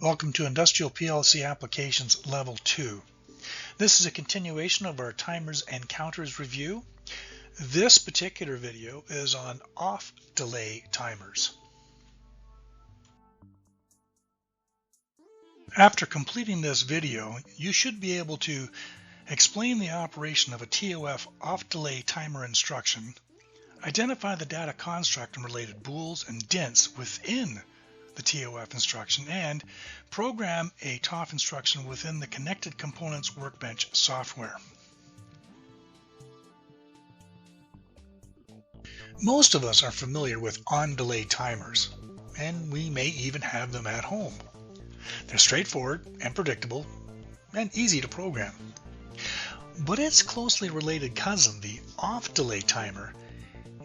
Welcome to Industrial PLC Applications Level 2. This is a continuation of our timers and counters review. This particular video is on off delay timers. After completing this video, you should be able to explain the operation of a TOF off delay timer instruction, identify the data construct and related bools and dints within the TOF instruction, and program a TOF instruction within the Connected Components Workbench software. Most of us are familiar with on-delay timers, and we may even have them at home. They're straightforward and predictable and easy to program. But its closely related cousin, the off-delay timer,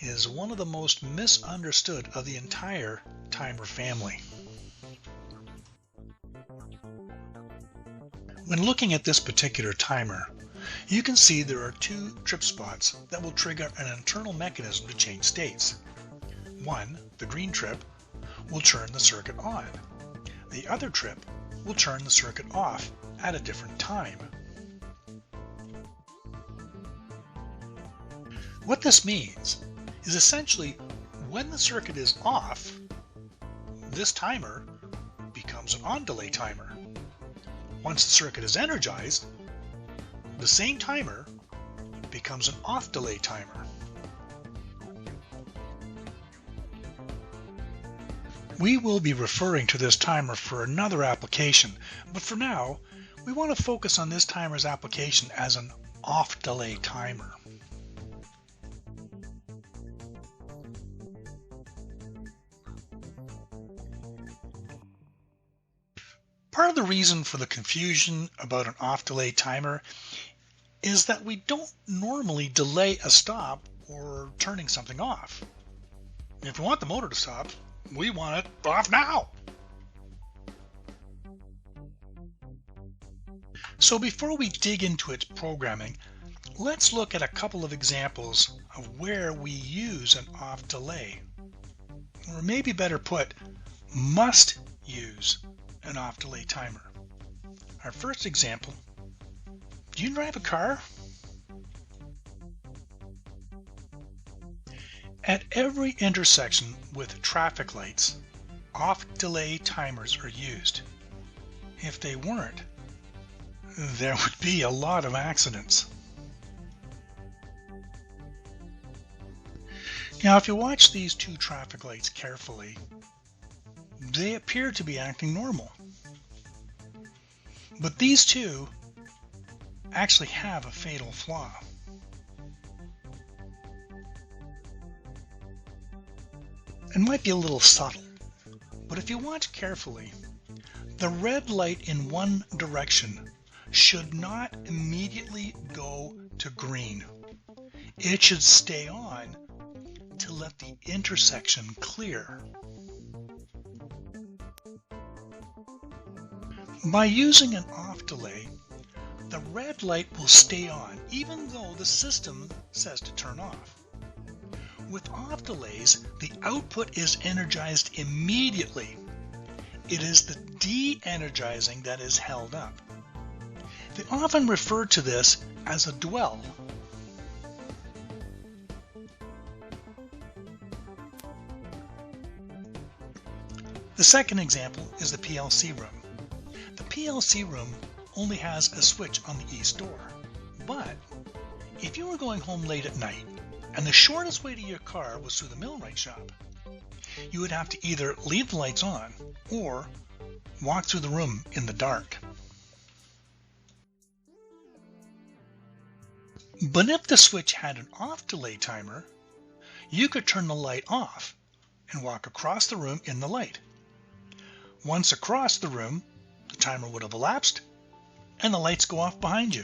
is one of the most misunderstood of the entire timer family. When looking at this particular timer, you can see there are two trip spots that will trigger an internal mechanism to change states. One, the green trip, will turn the circuit on. The other trip will turn the circuit off at a different time. What this means is essentially when the circuit is off, this timer becomes an on-delay timer. Once the circuit is energized, the same timer becomes an off-delay timer. We will be referring to this timer for another application, but for now, we want to focus on this timer's application as an off-delay timer. Part of the reason for the confusion about an off-delay timer is that we don't normally delay a stop or turning something off. If we want the motor to stop, we want it off now. So before we dig into its programming, let's look at a couple of examples of where we use an off-delay, or maybe better put, must use an off-delay timer. Our first example, do you drive a car? At every intersection with traffic lights, off-delay timers are used. If they weren't, there would be a lot of accidents. Now, if you watch these two traffic lights carefully, they appear to be acting normal. But these two actually have a fatal flaw. It might be a little subtle, but if you watch carefully, the red light in one direction should not immediately go to green. It should stay on to let the intersection clear. By using an off delay, the red light will stay on even though the system says to turn off. With off delays, the output is energized immediately. It is the de-energizing that is held up. They often refer to this as a dwell. The second example is the PLC room. The PLC room only has a switch on the east door, but if you were going home late at night and the shortest way to your car was through the millwright shop, you would have to either leave the lights on or walk through the room in the dark. But if the switch had an off-delay timer, you could turn the light off and walk across the room in the light. Once across the room, the timer would have elapsed and the lights go off behind you.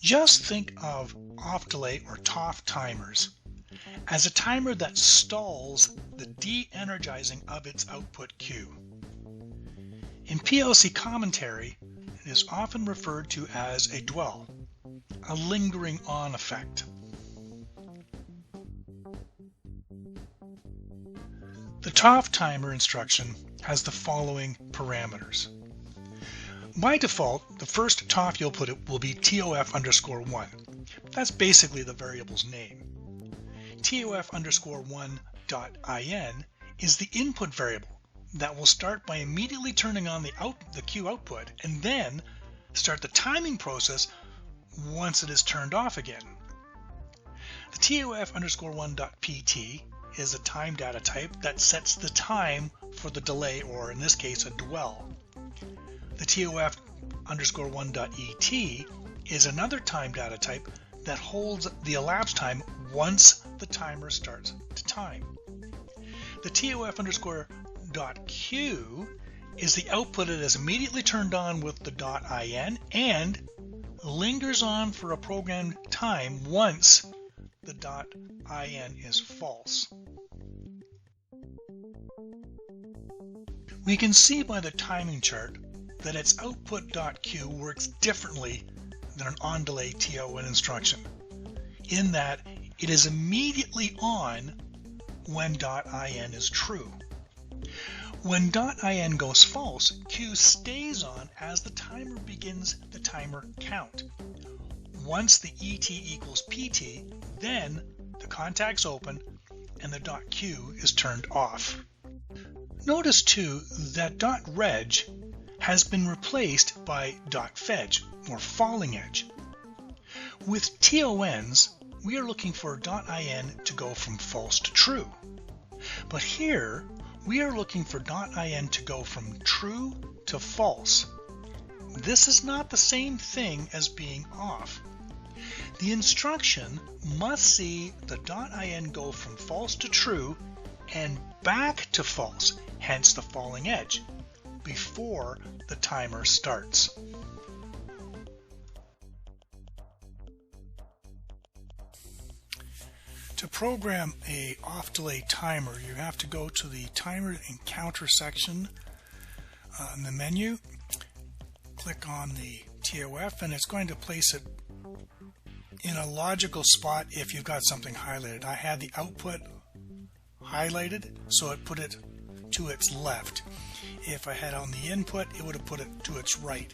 Just think of off-delay or TOF timers as a timer that stalls the de-energizing of its output cue. In PLC commentary, it is often referred to as a dwell, a lingering on effect. TOF timer instruction has the following parameters. By default, the first TOF you'll put it will be TOF_1. That's basically the variable's name. TOF_1.in is the input variable that will start by immediately turning on the Q output and then start the timing process once it is turned off again. The TOF_1.pt is a time data type that sets the time for the delay, or in this case a dwell. The TOF_1.et is another time data type that holds the elapsed time once the timer starts to time. The TOF_.q is the output that is immediately turned on with the .in and lingers on for a programmed time once the .in is false. We can see by the timing chart that its output.q works differently than an on-delay TON instruction, in that it is immediately on when .in is true. When .in goes false, Q stays on as the timer begins the timer count. Once the ET equals PT, then the contacts open and the .q is turned off. Notice too that .reg has been replaced by .fetch, or falling edge. With TONs, we are looking for .in to go from false to true. But here, we are looking for .in to go from true to false. This is not the same thing as being off. The instruction must see the .in go from false to true and back to false, hence the falling edge, before the timer starts. To program a off-delay timer, you have to go to the timer and counter section in the menu, click on the TOF, and it's going to place it in a logical spot if you've got something highlighted. I had the output highlighted, so it put it to its left. If I had on the input, it would have put it to its right.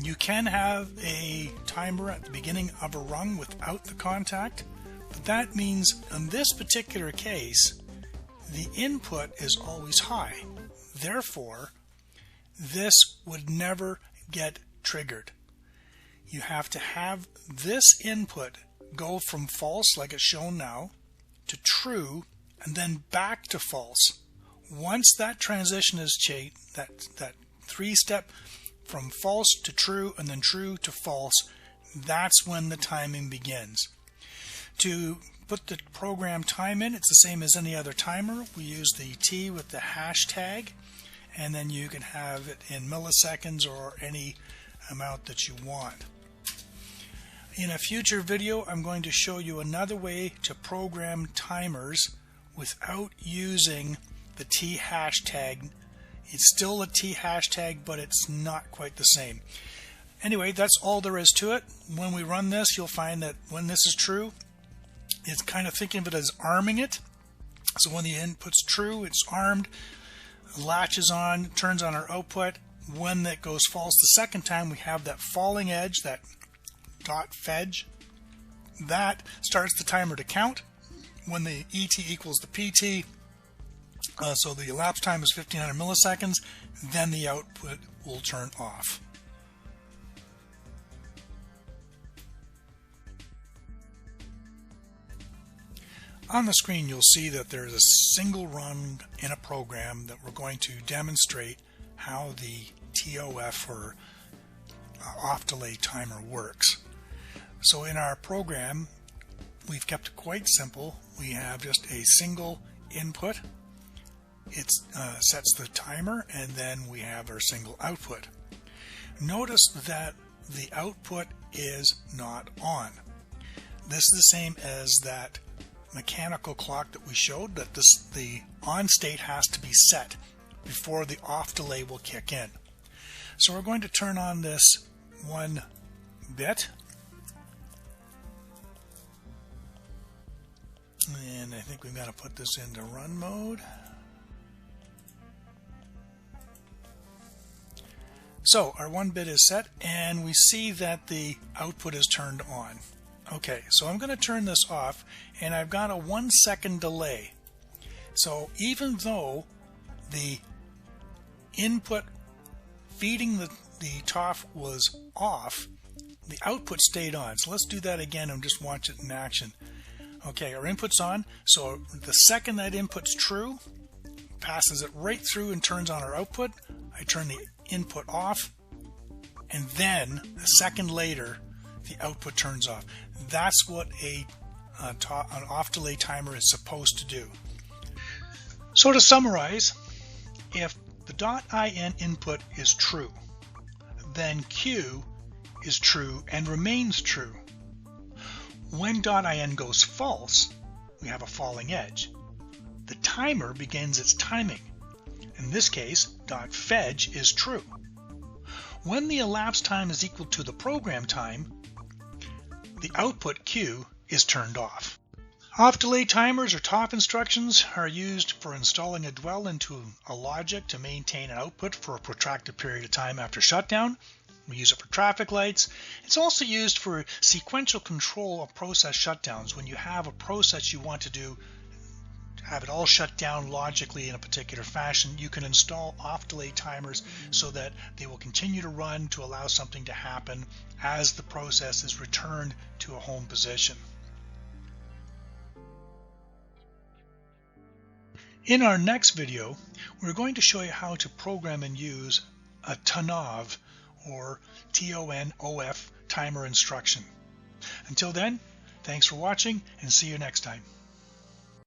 You can have a timer at the beginning of a rung without the contact, but that means in this particular case, the input is always high. Therefore, this would never get triggered. You have to have this input go from false, like it's shown now, to true, and then back to false. Once that transition is changed, that three-step from false to true and then true to false, that's when the timing begins. To put the program time in, it's the same as any other timer. We use the T with the hashtag, and then you can have it in milliseconds or any amount that you want. In a future video, I'm going to show you another way to program timers without using the T hashtag. It's still a T hashtag, but it's not quite the same. Anyway, that's all there is to it. When we run this, you'll find that when this is true, it's kind of thinking of it as arming it. So when the input's true, it's armed, latches on, turns on our output. When that goes false the second time, we have that falling edge, that .fetch. That starts the timer to count when the ET equals the PT. So the elapsed time is 1500 milliseconds, then the output will turn off. On the screen, you'll see that there's a single run in a program that we're going to demonstrate how the TOF, or off-delay timer, works. So in our program, we've kept it quite simple. We have just a single input. It sets the timer, and then we have our single output. Notice that the output is not on. This is the same as that mechanical clock that we showed, that the on state has to be set before the off delay will kick in. So we're going to turn on this 1 bit, And I think we've got to put this into run mode. So our 1 bit is set, and we see that the output is turned on. Okay, so I'm going to turn this off, and I've got a 1 second delay. So even though the input feeding the TOF was off, the output stayed on. So let's do that again and just watch it in action. Okay, our input's on, so the second that input's true, passes it right through and turns on our output. I turn the input off, and then a second later the output turns off. That's what an off delay timer is supposed to do. So to summarize, if the .in input is true, then Q is true and remains true. When .in goes false, we have a falling edge. The timer begins its timing. In this case, .fetch is true. When the elapsed time is equal to the program time, the output Q is turned off. Off delay timers or TOF instructions are used for installing a dwell into a logic to maintain an output for a protracted period of time after shutdown. We use it for traffic lights. It's also used for sequential control of process shutdowns. When you have a process you want to have it all shut down logically in a particular fashion, you can install off delay timers so that they will continue to run to allow something to happen as the process is returned to a home position. In our next video, we're going to show you how to program and use a TOF or TOF timer instruction. Until then, thanks for watching and see you next time.